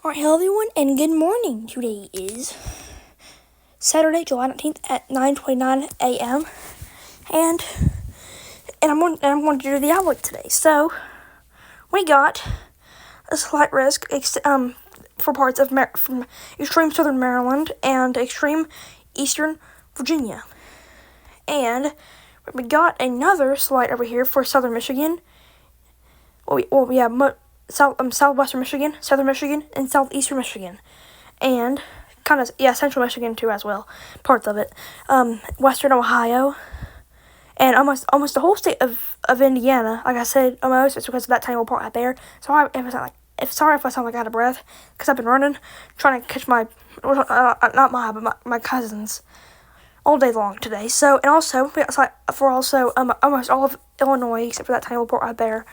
Alright, hello everyone, and good morning. Today is Saturday, July 19th at 9:29 a.m. And I'm going to do the outlook today. So we got a slight risk for parts of from extreme southern Maryland and extreme eastern Virginia, and we got another slight over here for southern Michigan. We have southwestern Michigan, southern Michigan, and southeastern Michigan, and central Michigan too as well, parts of it. Western Ohio, and almost the whole state of Indiana. Like I said, almost it's because of that tiny little part right there. Sorry if I sound like out of breath, because I've been running, trying to catch my my cousins all day long today. So, and also for almost all of Illinois except for that tiny little part right there.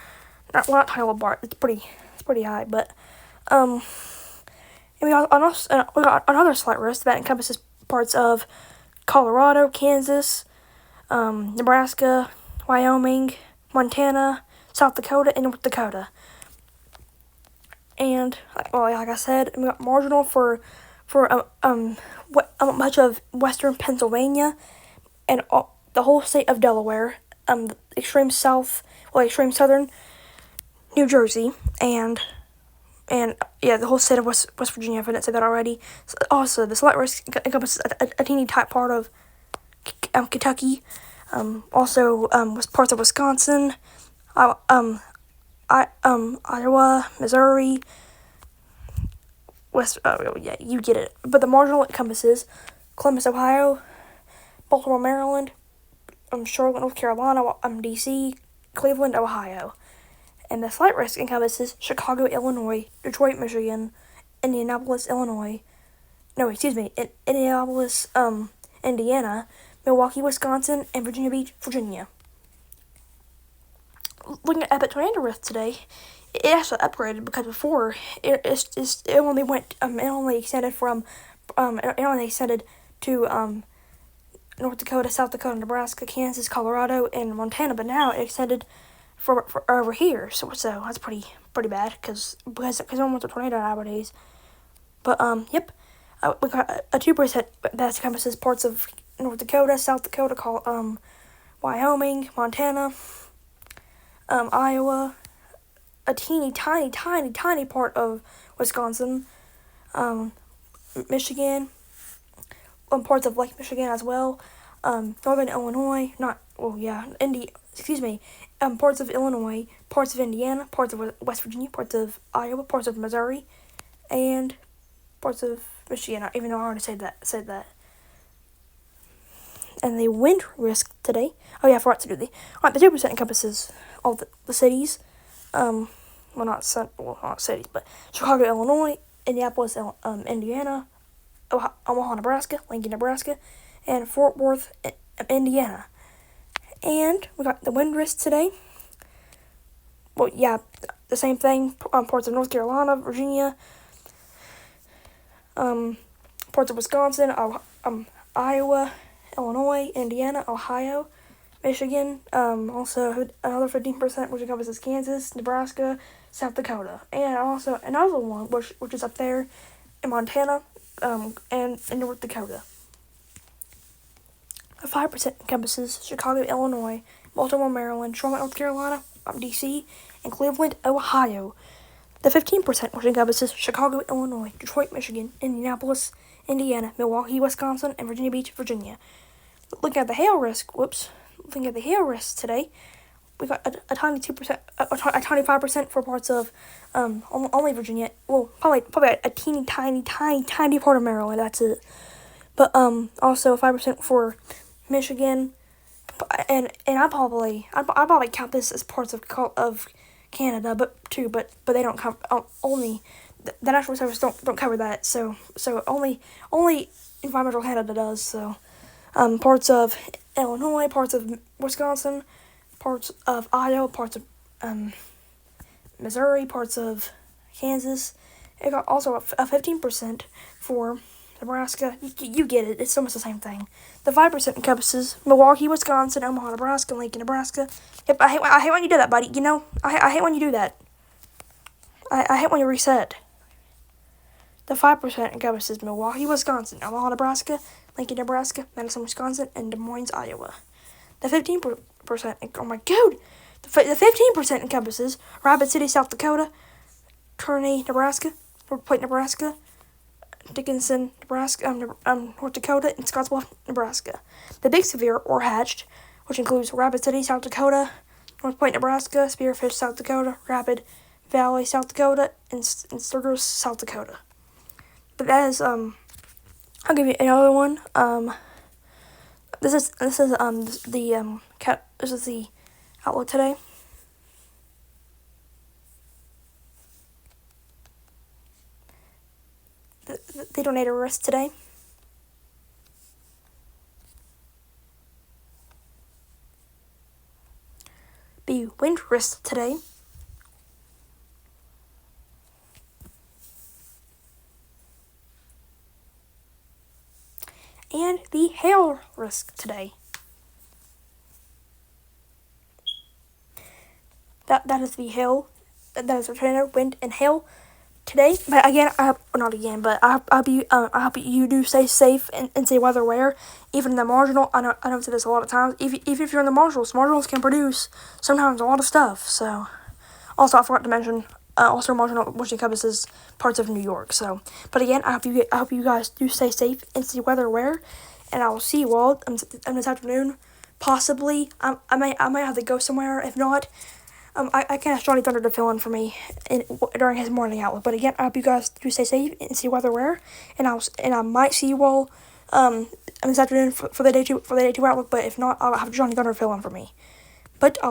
Not tiny little part. It's pretty high, but and we got another slight risk that encompasses parts of Colorado, Kansas, Nebraska, Wyoming, Montana, South Dakota, and North Dakota. And like I said, we got marginal for much of western Pennsylvania and the whole state of Delaware, extreme southern New Jersey, and the whole state of West Virginia, if I didn't say that already. So also, the slight risk encompasses a teeny tiny part of Kentucky, was parts of Wisconsin, Iowa, Missouri, you get it. But the marginal encompasses Columbus, Ohio, Baltimore, Maryland, Charlotte, North Carolina, D.C., Cleveland, Ohio. And the slight risk encompasses Chicago, Illinois, Detroit, Michigan, Indianapolis, Indianapolis, Indiana, Milwaukee, Wisconsin, and Virginia Beach, Virginia. Looking at Epic Tornado Risk today, it actually upgraded because before it only extended to North Dakota, South Dakota, Nebraska, Kansas, Colorado, and Montana, but now it extended for over here, so that's pretty bad because almost a tornado nowadays. But yep, we got a 2% that encompasses parts of North Dakota, South Dakota, Wyoming, Montana, Iowa, a teeny tiny part of Wisconsin, Michigan, parts of Lake Michigan as well, northern Illinois, parts of Illinois, parts of Indiana, parts of West Virginia, parts of Iowa, parts of Missouri, and parts of Michigan, even though I already said that. And the wind risk today, I forgot to do the 2% encompasses all the cities, not cities, but Chicago, Illinois, Indianapolis, Indiana, Omaha, Nebraska, Lincoln, Nebraska, and Fort Worth, Indiana. And we got the wind risk today. The same thing. Parts of North Carolina, Virginia, parts of Wisconsin, Iowa, Illinois, Indiana, Ohio, Michigan. Also another 15%, which encompasses Kansas, Nebraska, South Dakota, and also another one which is up there in Montana, and North Dakota. 5% encompasses Chicago, Illinois, Baltimore, Maryland, Charlotte, North Carolina, D.C., and Cleveland, Ohio. The 15%, which encompasses Chicago, Illinois, Detroit, Michigan, Indianapolis, Indiana, Milwaukee, Wisconsin, and Virginia Beach, Virginia. Looking at the hail risk today, we got a tiny 2%, a tiny 5% for parts of only Virginia. Well, probably a teeny tiny part of Maryland. That's it. But also 5% for Michigan, and I probably count this as parts of Canada, but they don't cover only the National Service don't cover that. So only Environmental Canada does. So parts of Illinois, parts of Wisconsin, parts of Iowa, parts of Missouri, parts of Kansas. It got also a 15% for Nebraska. You get it. It's almost the same thing. The 5% encompasses Milwaukee, Wisconsin, Omaha, Nebraska, Lincoln, Nebraska. Yep, I hate when you do that, buddy. I hate when you do that. I hate when you reset. The 5% encompasses Milwaukee, Wisconsin, Omaha, Nebraska, Lincoln, Nebraska, Madison, Wisconsin, and Des Moines, Iowa. The 15%, oh my god! The 15% encompasses Rapid City, South Dakota, Kearney, Nebraska, North Point, Nebraska, Dickinson, Nebraska, North Dakota, and Scottsbluff, Nebraska. The Big Severe, or Hatched, which includes Rapid City, South Dakota, North Point, Nebraska, Spearfish, South Dakota, Rapid Valley, South Dakota, and Sturgis, South Dakota. But that is, I'll give you another one. This is the outlook today. The tornado risk today. The wind risk today. And the hail risk today. That is the hail. That is the tornado, wind, and hail today. But again, I hope you do stay safe and stay weather aware. Even in the marginal, I know I've said this a lot of times. Even if you're in the marginals can produce sometimes a lot of stuff. So, also I forgot to mention. Also marginal, which encompasses parts of New York. So, but again, I hope you guys do stay safe and stay weather aware. And I will see you all this afternoon. Possibly, I might have to go somewhere. If not, I can ask Johnny Thunder to fill in for me during his morning outlook. But again, I hope you guys do stay safe and stay weather aware. And I might see you all this afternoon for the day two outlook. But if not, I'll have Johnny Thunder fill in for me. But